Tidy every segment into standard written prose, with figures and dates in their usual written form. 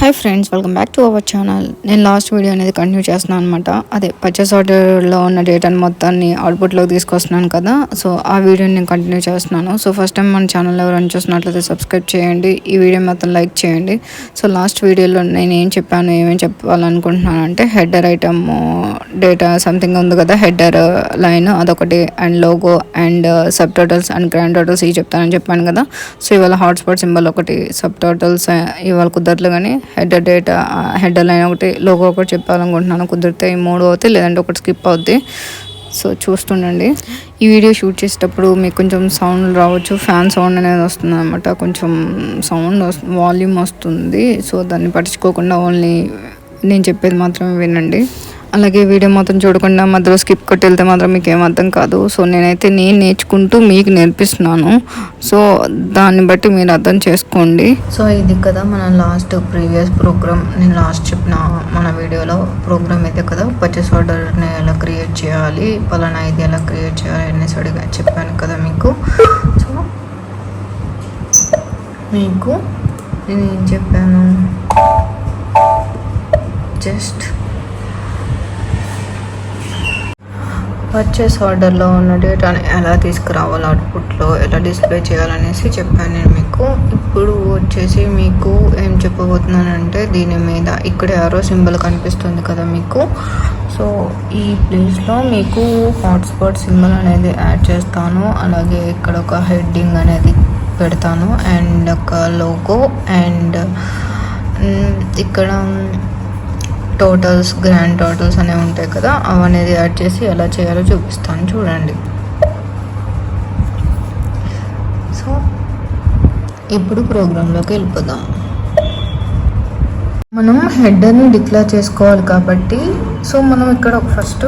Hi friends, welcome back to our channel. నేను last video అనేది continue చేస్తున్నాను అనమాట. అదే పర్చేస్ ఆర్డర్లో ఉన్న డేటాని మొత్తాన్ని అవుట్పుట్లోకి తీసుకొస్తున్నాను కదా. సో ఆ వీడియోని నేను కంటిన్యూ చేస్తున్నాను. సో ఫస్ట్ టైం మన ఛానల్ ఎవరైనా చూసినట్లయితే సబ్స్క్రైబ్ చేయండి, ఈ వీడియో మొత్తం లైక్ చేయండి. సో లాస్ట్ వీడియోలో నేను ఏం చెప్పాను, ఏమేమి చెప్పాలనుకుంటున్నాను అంటే హెడర్ ఐటమ్ డేటా సంథింగ్ ఉంది కదా, హెడర్ లైన్ అదొకటి, and logo and sub totals and grand totals ఇవి చెప్తానని చెప్పాను కదా. సో ఇవాళ హాట్స్పాట్ సింబల్ ఒకటి, సబ్ టోటల్స్ ఇవాళ కుదరలు కానీ హెడర్ డేటా హెడర్ లైన్ ఒకటి, లోగో ఒకటి చెప్పాలనుకుంటున్నాను. కుదిరితే ఈ మూడు అవుతాయి, లేదంటే ఒకటి స్కిప్ అవుద్ది. సో చూస్తుండండి. ఈ వీడియో షూట్ చేసేటప్పుడు మీకు కొంచెం సౌండ్ రావచ్చు, ఫ్యాన్ సౌండ్ అనేది వస్తుంది అనమాట. కొంచెం సౌండ్ వాల్యూమ్ వస్తుంది. సో దాన్ని పట్టించుకోకుండా ఓన్లీ నేను చెప్పేది మాత్రమే వినండి. అలాగే వీడియో మొత్తం చూడకుండా మధ్యలో స్కిప్ కొట్టి వెళ్తే మాత్రం మీకు ఏం అర్థం కాదు. సో నేను నేర్చుకుంటూ మీకు నేర్పిస్తున్నాను. సో దాన్ని బట్టి మీరు అర్థం చేసుకోండి. సో ఇది కదా మన ప్రీవియస్ ప్రోగ్రామ్, నేను లాస్ట్ చెప్పిన మన వీడియోలో ప్రోగ్రామ్ అయితే కదా, పర్చేస్ ఆర్డర్ని ఎలా క్రియేట్ చేయాలి, పలానా ఇది ఎలా క్రియేట్ చేయాలి అనేసి అడిగా చెప్పాను కదా మీకు. సో మీకు నేను ఏం చెప్పాను, జస్ట్ పర్చేస్ ఆర్డర్లో ఉన్న డేటాని ఎలా తీసుకురావాలి, అవుట్పుట్లో ఎలా డిస్ప్లే చేయాలనేసి చెప్పాను నేను మీకు. ఇప్పుడు వచ్చేసి మీకు ఏం చెప్పబోతున్నానంటే, దీని మీద ఇక్కడ యారో సింబల్ కనిపిస్తుంది కదా మీకు. సో ఈ ప్లేస్లో మీకు హాట్స్పాట్ సింబల్ అనేది యాడ్ చేస్తాను. అలాగే ఇక్కడ ఒక హెడ్డింగ్ అనేది పెడతాను, అండ్ ఒక లోగో, అండ్ ఇక్కడ టోటల్స్, గ్రాండ్ టోటల్స్ అనేవి ఉంటాయి కదా, అవనేది యాడ్ చేసి ఎలా చేయాలో చూపిస్తాను చూడండి. సో ఇప్పుడు ప్రోగ్రాంలోకి వెళ్ళిపోదాం. మనం హెడర్ని డిక్లేర్ చేసుకోవాలి కాబట్టి, సో మనం ఇక్కడ ఫస్ట్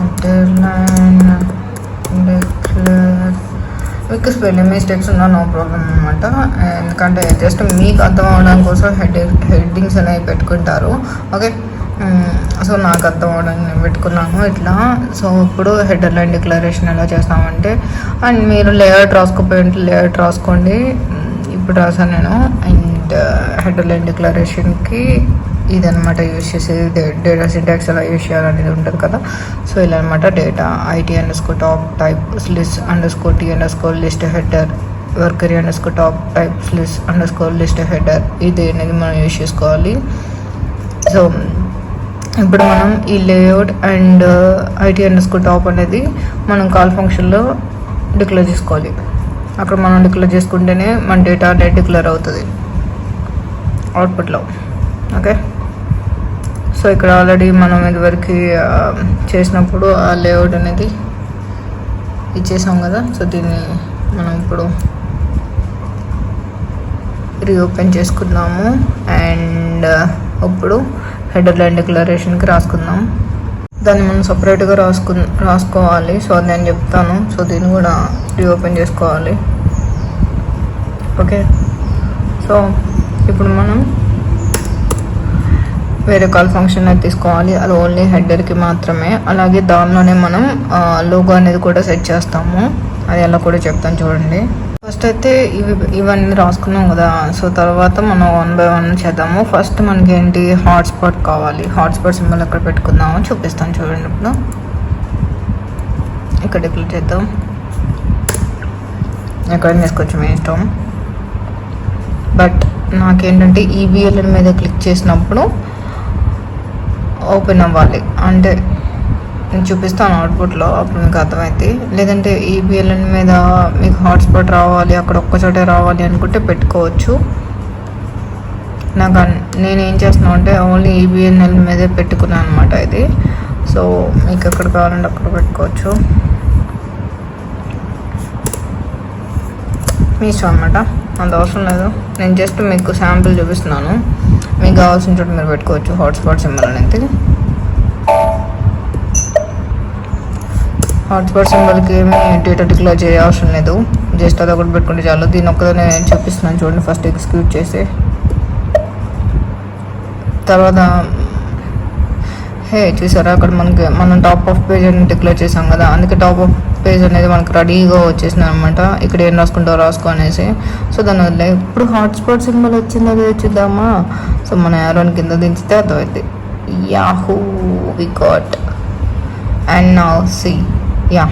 హెడర్ లైన్ డిక్లేర్, మీకు స్పెల్లింగ్ మిస్టేక్స్ ఉన్నా నో ప్రాబ్లం అనమాట. ఎందుకంటే జస్ట్ మీకు అర్థం అవడం కోసం హెడ్డింగ్స్ అనేవి పెట్టుకుంటారు, ఓకే. సో నాకు అర్థం అవడానికి నేను పెట్టుకున్నాను ఇట్లా. సో ఇప్పుడు హెడర్ లైన్ డిక్లరేషన్ ఎలా చేస్తామంటే, అండ్ మీరు లేఅవుట్ రాసుకోపోయింటే లేఅవుట్ రాసుకోండి. ఇప్పుడు రాసాను నేను. అండ్ హెడర్ లైన్ డిక్లరేషన్కి ఇదనమాట యూజ్ చేసేది, డేటా సింటాక్స్ ఎలా యూజ్ చేయాలనేది ఉంటుంది కదా. సో ఇలా అనమాట, data IT_top type list_t_list header workery _top type list header, ఇది అనేది మనం యూజ్ చేసుకోవాలి. సో ఇప్పుడు మనం ఈ లేఅవుట్ అండ్ IT_top అనేది మనం కాల్ ఫంక్షన్లో డిక్లేర్ చేసుకోవాలి. అక్కడ మనం డిక్లేర్ చేసుకుంటేనే మన డేటా అనేది డిక్లేర్ అవుతుంది అవుట్పుట్లో, ఓకే. సో ఇక్కడ ఆల్రెడీ మనం ఇదివరకు చేసినప్పుడు ఆ లేఅవుట్ అనేది ఇచ్చేసాం కదా. సో దీన్ని మనం ఇప్పుడు రీఓపెన్ చేసుకుందాము. అండ్ ఇప్పుడు హెడర్ లైన్ డిక్లరేషన్కి రాసుకుందాం. దాన్ని మనం సపరేట్గా రాసుకోవాలి. సో అది నేను చెప్తాను. సో దీన్ని కూడా రీఓపెన్ చేసుకోవాలి, ఓకే. సో ఇప్పుడు మనం వేరే కాల్ ఫంక్షన్ అయితే తీసుకోవాలి, అది ఓన్లీ హెడర్కి మాత్రమే. అలాగే దానిలోనే మనం లోగో అనేది కూడా సెట్ చేస్తాము, అది ఎలా కూడా చెప్తాను చూడండి. ఫస్ట్ అయితే ఇవన్నీ రాసుకున్నాం కదా. సో తర్వాత మనం 1 by 1 చేద్దాము. ఫస్ట్ మనకి ఏంటి, హాట్స్పాట్ కావాలి. హాట్స్పాట్ సింబల్ ఎక్కడ పెట్టుకుందామో చూపిస్తాను చూడండి. ఇప్పుడు ఇక్కడ క్లిక్ చేద్దాం, ఎక్కడ వేసుకోవచ్చు మీ ఇష్టం. బట్ నాకేంటంటే EBLN మీద క్లిక్ చేసినప్పుడు ఓపెన్ అవ్వాలి, అంటే నేను చూపిస్తాను అవుట్పుట్లో, అప్పుడు మీకు అర్థమైంది. లేదంటే EBLN మీద మీకు హాట్స్పాట్ రావాలి, అక్కడ ఒక్కచోటే రావాలి అనుకుంటే పెట్టుకోవచ్చు. నేనేం చేస్తున్నాను అంటే ఓన్లీ EBLN మీదే పెట్టుకున్నాను అనమాట ఇది. సో మీకు ఎక్కడ కావాలంటే అక్కడ పెట్టుకోవచ్చు, మీ ఇష్టం అనమాట, అంత అవసరం లేదు. నేను జస్ట్ మీకు శాంపుల్ చూపిస్తున్నాను, మీకు కావాల్సిన చోట మీరు పెట్టుకోవచ్చు హాట్స్పాట్ సింబల్ అనేది. హాట్స్పాట్ సింబల్కి ఏమి డేటా డిక్లేర్ చేయ అవసరం లేదు, జస్ట్ అది ఒకటి పెట్టుకుంటే చాలు. దీని ఒక్కదాన్ని నేను చూపిస్తున్నాను చూడండి. ఫస్ట్ ఎగ్జిక్యూట్ చేసి తర్వాత హే చూసారా అక్కడ మనకి మనం టాప్ ఆఫ్ పేజ్ అని డిక్లేర్ చేసాం కదా, అందుకే టాప్ ఆఫ్ పేజ్ అనేది మనకు రెడీగా వచ్చేసింది అనమాట. ఇక్కడ ఏం రాసుకుంటావు రాసుకో అనేసి. సో దాని వల్ల ఇప్పుడు హాట్స్పాట్ సింబల్ వచ్చిందో చూద్దామా. సో మన యారోని కింద దించితే అర్థమైంది. Yahoo we got. And now see ya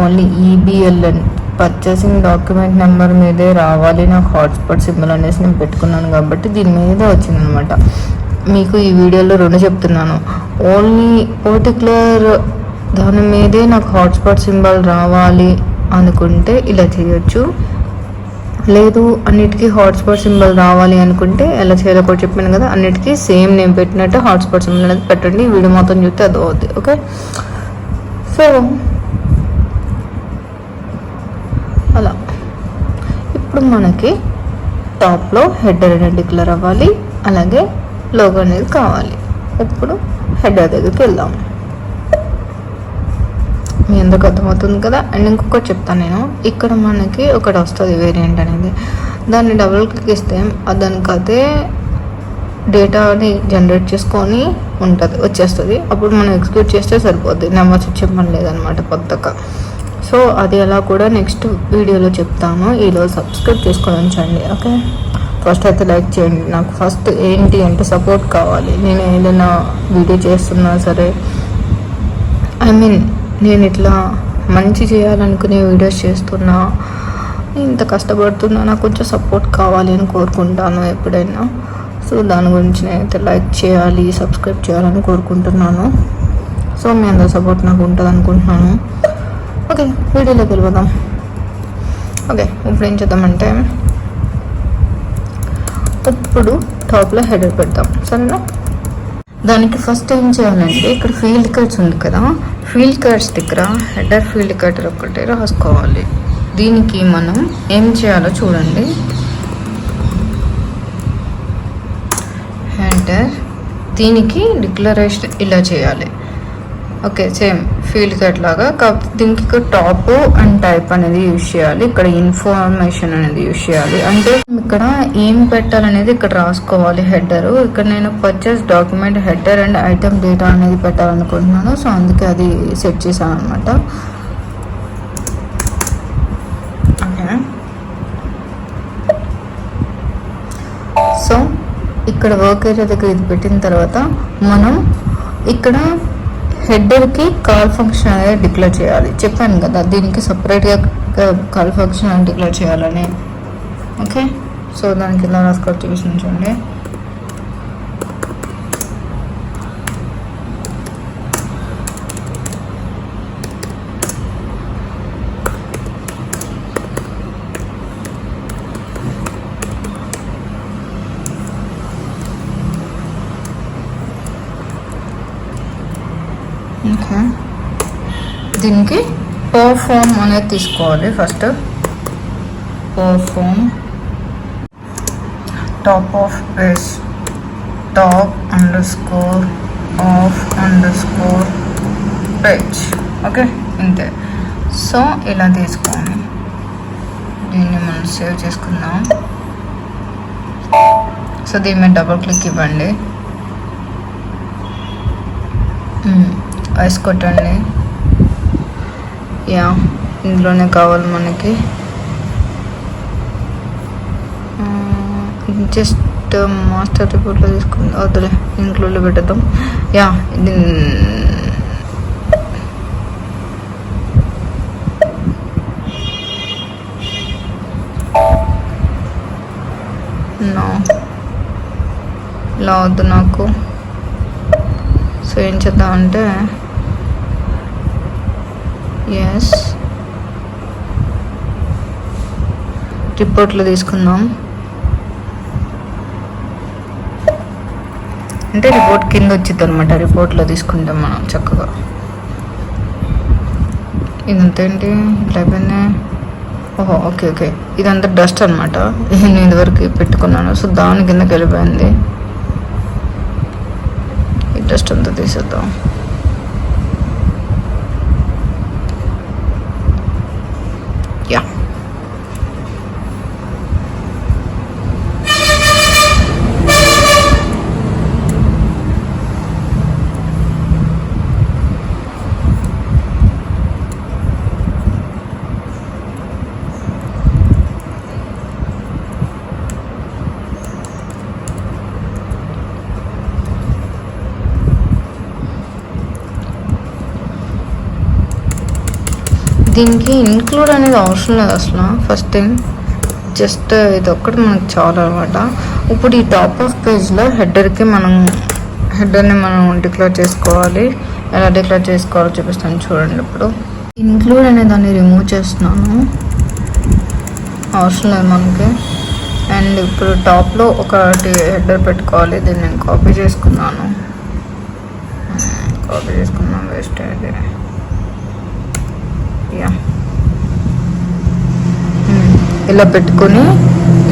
only EBLN purchasing document number మీదే రావాలి నాకు హాట్స్పాట్ సింబల్ అనేసి నేను పెట్టుకున్నాను కాబట్టి దీని మీద వచ్చిందనమాట. మీకు ఈ వీడియోలో 2 చెప్తున్నాను. ఓన్లీ పర్టికులర్ దాని మీదే నాకు హాట్స్పాట్ సింబల్ రావాలి అనుకుంటే ఇలా చేయొచ్చు. లేదు అన్నిటికీ హాట్స్పాట్ సింబల్ రావాలి అనుకుంటే ఎలా చేయాలో కూడా చెప్పాను కదా, అన్నిటికీ సేమ్ నేను పెట్టినట్టు హాట్స్పాట్ సింబల్ అనేది పెట్టండి. వీడియో మొత్తం చూస్తే అది అవుద్ది. ఓకే, సో అలా ఇప్పుడు మనకి టాప్లో హెడర్ అనేది డిక్లేర్ అవ్వాలి, అలాగే లోగో అనేది కావాలి. ఇప్పుడు హెడర్ దగ్గరికి వెళ్దాం. మీ అందరికి అర్థమవుతుంది కదా. అండ్ ఇంకొకటి చెప్తాను నేను, ఇక్కడ మనకి ఒకటి వస్తుంది వేరియంట్ అనేది, దాన్ని డబుల్ క్లిక్ ఇస్తే దానికి అదే డేటాని జనరేట్ చేసుకొని వచ్చేస్తుంది. అప్పుడు మనం ఎగ్జిక్యూట్ చేస్తే సరిపోద్ది, నెంబర్స్ ఇచ్చే పని లేదనమాట కొత్తగా. సో అది ఎలా కూడా నెక్స్ట్ వీడియోలో చెప్తాను. ఈరోజు సబ్స్క్రైబ్ చేసుకొని ఉంచండి. ఓకే, ఫస్ట్ అయితే లైక్ చేయండి. నాకు ఫస్ట్ ఏంటి అంటే సపోర్ట్ కావాలి. నేను ఏదైనా వీడియో చేస్తున్నా సరే, నేను ఇట్లా మంచి చేయాలనుకునే వీడియోస్ చేస్తున్నా, ఇంత కష్టపడుతున్నా, నాకు కొంచెం సపోర్ట్ కావాలి అని కోరుకుంటాను ఎప్పుడైనా. సో దాని గురించి నేనైతే లైక్ చేయాలి, సబ్స్క్రైబ్ చేయాలని కోరుకుంటున్నాను. సో మీ అందరి సపోర్ట్ నాకు ఉంటుంది అనుకుంటున్నాను. ఓకే, వీడియోలోకి వెళ్ళిపోదాం. ఓకే, ఇప్పుడు ఏం చేద్దామంటే ఇప్పుడు టాప్లో హెడర్ పెడతాం, సరేనా. దానికి ఫస్ట్ ఏం చేయాలంటే ఇక్కడ ఫీల్డ్ కార్డ్స్ ఉంది కదా, ఫీల్డ్ కార్డ్స్ దగ్గర హెడర్ ఫీల్డ్ కార్డ్ ఒకటి రాసుకోవాలి. దీనికి మనం ఏం చేయాలో చూడండి. హెడర్ దీనికి డిక్లరేషన్ ఇలా చేయాలి. ఓకే, సేమ్ ఫీల్డ్ కార్డ్ లాగా, కాకపోతే దీనికి ఇక్కడ టాప్ అండ్ టైప్ అనేది యూజ్ చేయాలి. ఇక్కడ ఇన్ఫర్మేషన్ అనేది యూజ్ చేయాలి. అంటే ఇక్కడ ఏం పెట్టాలనేది ఇక్కడ రాసుకోవాలి హెడర్. ఇక్కడ నేను purchase document header and item data అనేది పెట్టాలనుకుంటున్నాను. సో అందుకే అది సెట్ చేశాను అనమాట. ఓకే, సో ఇక్కడ వర్క్ ఏరియా దగ్గర ఇది పెట్టిన తర్వాత మనం ఇక్కడ హెడర్కి కాల్ ఫంక్షన్ అనేది డిక్లేర్ చేయాలి. చెప్పాను కదా దీనికి సపరేట్గా కాల్ ఫంక్షన్ అని డిక్లేర్ చేయాలని. ఓకే, సో దానికి ఇలా రాసుకోవచ్చు చూపించండి. ఓకే, దీనికి పర్ఫామ్ అనేది తీసుకోవాలి. First perform top of page top _ of _ page. Okay, ఇంతే. సో ఇలా తీసుకోండి. దీన్ని మనం సేవ్ చేసుకుందాం. సో దీని మీద డబుల్ క్లిక్ ఇవ్వండి, ఐస్ కొట్టండి. యా ఇందులోనే కావాలి మనకి. జస్ట్ మాస్టర్ రిపోర్ట్లో తీసుకుంది వద్దులే, ఇంక్లూడ్లో పెట్టేద్దాం. యా ఇది ఇలా వద్దు నాకు. సో ఏం చేద్దామంటే ఎస్ రిపోర్ట్లో తీసుకుందాం. అంటే రిపోర్ట్ కింద వచ్చింది అనమాట. రిపోర్ట్లో తీసుకుంటాం మనం చక్కగా. ఇదంతా ఏంటి ఇట్లా అయిపోయింది. ఓహో ఓకే ఓకే, ఇదంతా డస్ట్ అనమాట. నేను ఇదివరకు పెట్టుకున్నాను. సో దాని కిందకి వెళ్ళిపోయింది. ఈ డస్ట్ అంతా తీసేద్దాం. యా దీనికి ఇన్క్లూడ్ అనేది అవసరం లేదు అసలు. ఫస్ట్ థింగ్ జస్ట్ ఇది ఒక్కటి మనకు చాలా అనమాట. ఇప్పుడు ఈ టాప్ ఆఫ్ పేజ్లో హెడర్ని మనం డిక్లేర్ చేసుకోవాలి. ఎలా డిక్లేర్ చేసుకోవాలో చూపిస్తాను చూడండి. ఇప్పుడు ఇన్క్లూడ్ అనే దాన్ని రిమూవ్ చేస్తున్నాను, అవసరం లేదు మనకి. అండ్ ఇప్పుడు టాప్లో ఒకటి హెడర్ పెట్టుకోవాలి. దీన్ని నేను కాపీ చేసుకున్నాను వేస్ట్ అయితే. యా ఇలా పెట్టుకొని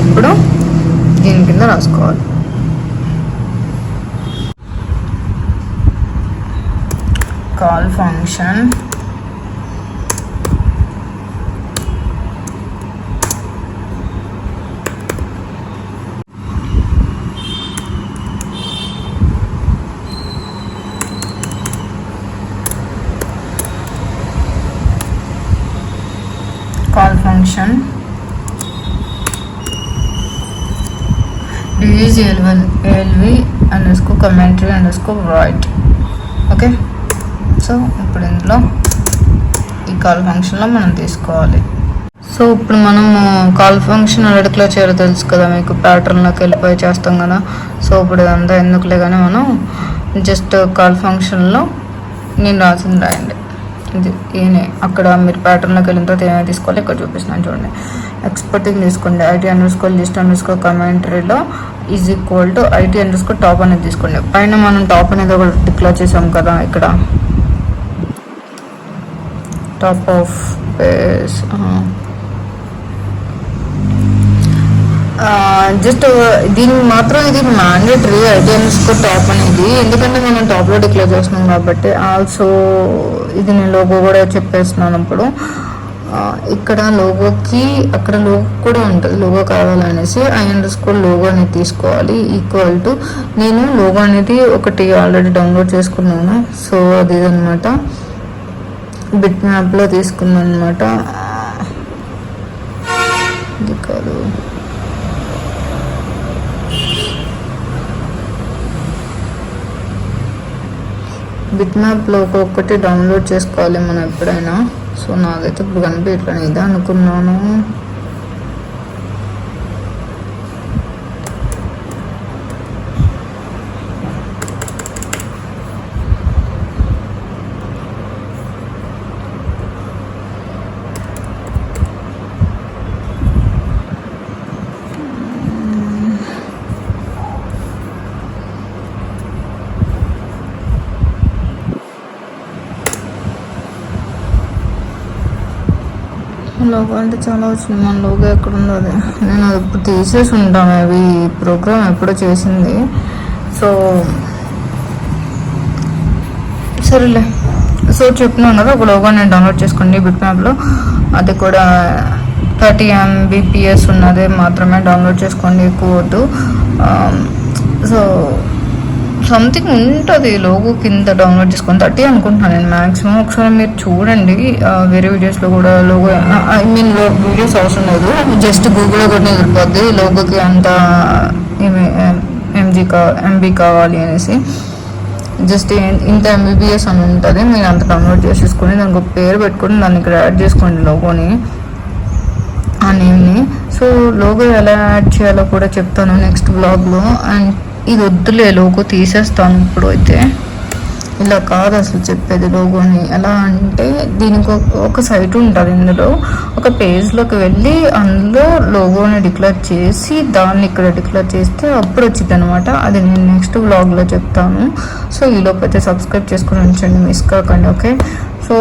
ఇప్పుడు దీని కింద రాసుకోవాలి. Call function use alv underscore commentary underscore write. Okay, so ఇప్పుడు ఇందులో ఈ కాల్ ఫంక్షన్లో మనం తీసుకోవాలి. సో ఇప్పుడు మనము కాల్ ఫంక్షన్ ఎలా డిక్లేర్ చేయాలో తెలుసు కదా మీకు, ప్యాటర్న్లోకి వెళ్ళిపోయి చేస్తాం కదా. సో ఇప్పుడు ఇదంతా ఎందుకులే కానీ మనం జస్ట్ కాల్ ఫంక్షన్లో నేను రాసింది రాయండి. ఇది ఈయనే అక్కడ మీరు ప్యాటర్న్లోకి వెళ్ళిన తర్వాత ఏమైనా తీసుకోవాలి, ఇక్కడ చూపిస్తున్నాను చూడండి. ఎక్స్పోర్టింగ్ తీసుకోండి. IT_list_commentary కామెంటరీలో is equal to IT_top అనేది తీసుకోండి. పైన మనం టాప్ అనేది ఒకటి డిక్లేర్ చేసాం కదా, ఇక్కడ టాప్ ఆఫ్ పేజ్. జస్ట్ దీనికి మాత్రం ఇది మ్యాండేటరీ IT_top అనేది, ఎందుకంటే మనం టాప్లో డిక్లేర్ చేస్తున్నాం కాబట్టి. ఆల్సో ఇది నేను లోగో కూడా చెప్పేస్తున్నాను. ఇప్పుడు ఇక్కడ లోగోకి అక్కడ లోగో కూడా ఉంటుంది, లోగో కావాలనేసి I_logo అనేది తీసుకోవాలి. ఈక్వల్ టు నేను లోగో అనేది ఒకటి ఆల్రెడీ డౌన్లోడ్ చేసుకున్నాను. సో అది ఇదనమాట, బిట్ మ్యాప్లో తీసుకున్నాను అనమాట. ఇది కాదు, బిట్ మ్యాప్లో ఒక్కొక్కటి డౌన్లోడ్ చేసుకోవాలి మనం ఎప్పుడైనా. సో నాదైతే ఇప్పుడు కనిపించట్లేదు, ఇదే అనుకున్నాను. లోగో అంటే చాలా వచ్చింది, మన లోగో ఎక్కడ ఉందో అది నేను అది ఇప్పుడు తీసేసి ఉంటాను. అవి ప్రోగ్రామ్ ఎప్పుడో చేసింది. సో సరేలే, సో చెప్తున్నాను కదా, ఒక లోగో నేను డౌన్లోడ్ చేసుకోండి బిట్ మ్యాప్లో. అది కూడా 30 MBPS ఉన్నది మాత్రమే డౌన్లోడ్ చేసుకోండి, ఎక్కువ వద్దు. సో సంథింగ్ ఉంటుంది లోగో కింద డౌన్లోడ్ చేసుకొని 30 అనుకుంటున్నాను నేను మ్యాక్సిమం. ఒకసారి మీరు చూడండి, వేరే వీడియోస్లో కూడా లోగో వీడియోస్ అవసరం లేదు, జస్ట్ గూగుల్లో కూడా ఎదురుపోద్ది లోగోకి అంత MB కావాలి అనేసి. జస్ట్ ఇంత MBPS అని ఉంటుంది, మీరు అంత డౌన్లోడ్ చేసేసుకొని దానికి ఒక పేరు పెట్టుకొని దాన్ని ఇక్కడ యాడ్ చేసుకోండి లోగోని, ఆ నేమ్ని. సో లోగో ఎలా యాడ్ చేయాలో కూడా చెప్తాను నెక్స్ట్ బ్లాగ్లో. అండ్ ఇది వద్దులే, లోగో తీసేస్తాను ఇప్పుడు అయితే. ఇలా కాదు అసలు చెప్పేది, లోగోని ఎలా అంటే దీనికి ఒక సైట్ ఉంటుంది, ఇందులో ఒక పేజ్లోకి వెళ్ళి అందులో లోగోని డిక్లేర్ చేసి దాన్ని ఇక్కడ డిక్లేర్ చేస్తే అప్పుడు వచ్చింది అనమాట. అది నేను నెక్స్ట్ వ్లాగ్లో చెప్తాను. సో ఈలోపు అయితే సబ్స్క్రైబ్ చేసుకుని ఉంచండి, మిస్ కాకండి. ఓకే, సో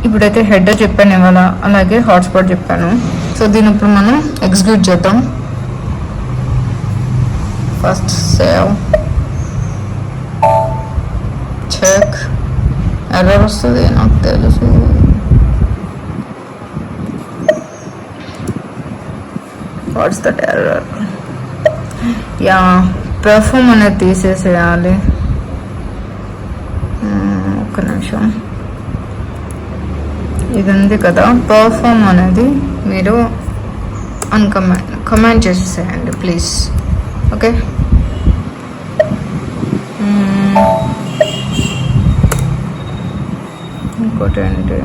ఇప్పుడైతే హెడర్ చెప్పాను ఇవాళ, అలాగే హాట్స్పాట్ చెప్పాను. సో దీని ఇప్పుడు మనం ఎగ్జిక్యూట్ చేద్దాం. ఫస్ట్ సేవ్, చెక్, ఎర్రర్ వస్తుంది నాకు తెలుసు. What's that error? Yeah, perform అనేది తీసేసేయాలి. ఒక్క నిమిషం, ఇది ఉంది కదా పెర్ఫామ్ అనేది, మీరు కమెంట్ చేసేసేయండి ప్లీజ్. ఓకే, ఇంకోటి ఏంటి,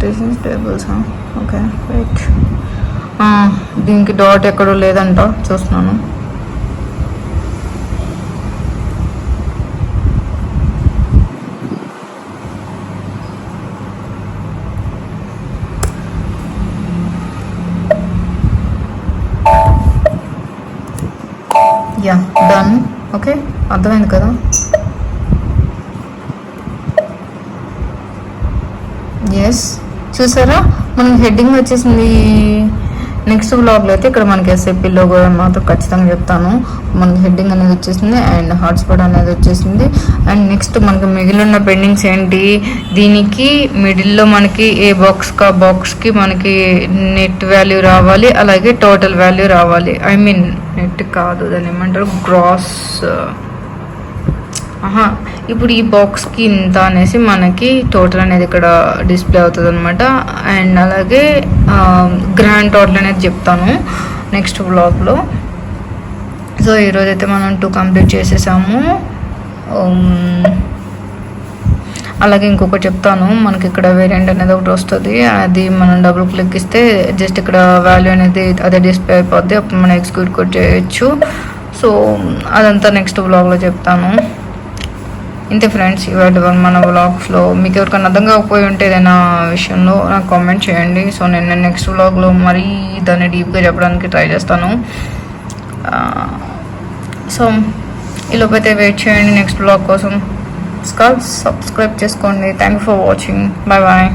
రొటేషన్ టేబుల్స్. Okay right. దీనికి డాట్ ఎక్కడో లేదంట, చూస్తున్నాను. Yeah done. ఓకే అర్థమైంది కదా. ఎస్ చూసారా, మనకి హెడ్డింగ్ వచ్చేసింది. నెక్స్ట్ బ్లాగ్లో అయితే ఇక్కడ మనకి ఎస్ఐపి లోగో మాత్రం ఖచ్చితంగా చెప్తాను. మనకి హెడ్డింగ్ అనేది వచ్చేసింది అండ్ హాట్స్పాట్ అనేది వచ్చేసింది. అండ్ నెక్స్ట్ మనకి మిగిలిన పెండింగ్స్ ఏంటి, దీనికి మిడిల్లో మనకి ఏ బాక్స్కి మనకి నెట్ వాల్యూ రావాలి, అలాగే టోటల్ వాల్యూ రావాలి. ఐ మీన్ నెట్ కాదు, దాన్ని ఏమంటారు, గ్రాస్. ఇప్పుడు ఈ బాక్స్కి ఇంత అనేసి మనకి టోటల్ అనేది ఇక్కడ డిస్ప్లే అవుతుంది అనమాట. అండ్ అలాగే గ్రాండ్ టోటల్ అనేది చెప్తాను నెక్స్ట్ బ్లాగ్లో. సో ఈరోజైతే మనం 2 కంప్లీట్ చేసేసాము. అలాగే ఇంకొకటి చెప్తాను, మనకి ఇక్కడ వేరియంట్ అనేది ఒకటి వస్తుంది. అది మనం డబుల్ క్లిక్ ఇస్తే జస్ట్ ఇక్కడ వాల్యూ అనేది అదే డిస్ప్లే అయిపోద్ది. అప్పుడు మనం ఎగ్జిక్యూట్ కూడా చేయొచ్చు. సో అదంతా నెక్స్ట్ బ్లాగ్లో చెప్తాను. ఇంతే ఫ్రెండ్స్, ఇవాళ మన వ్లాగ్స్లో మీకు ఎవరికైనా అర్థం కాకపోయి ఉంటే ఏదైనా విషయంలో నాకు కామెంట్ చేయండి. సో నేను నెక్స్ట్ వ్లాగ్లో మరీ దాన్ని డీప్గా చెప్పడానికి ట్రై చేస్తాను. సో ఈలోపైతే వెయిట్ చేయండి నెక్స్ట్ వ్లాగ్ కోసం. సబ్స్క్రైబ్ చేసుకోండి. Thank you for watching. Bye bye.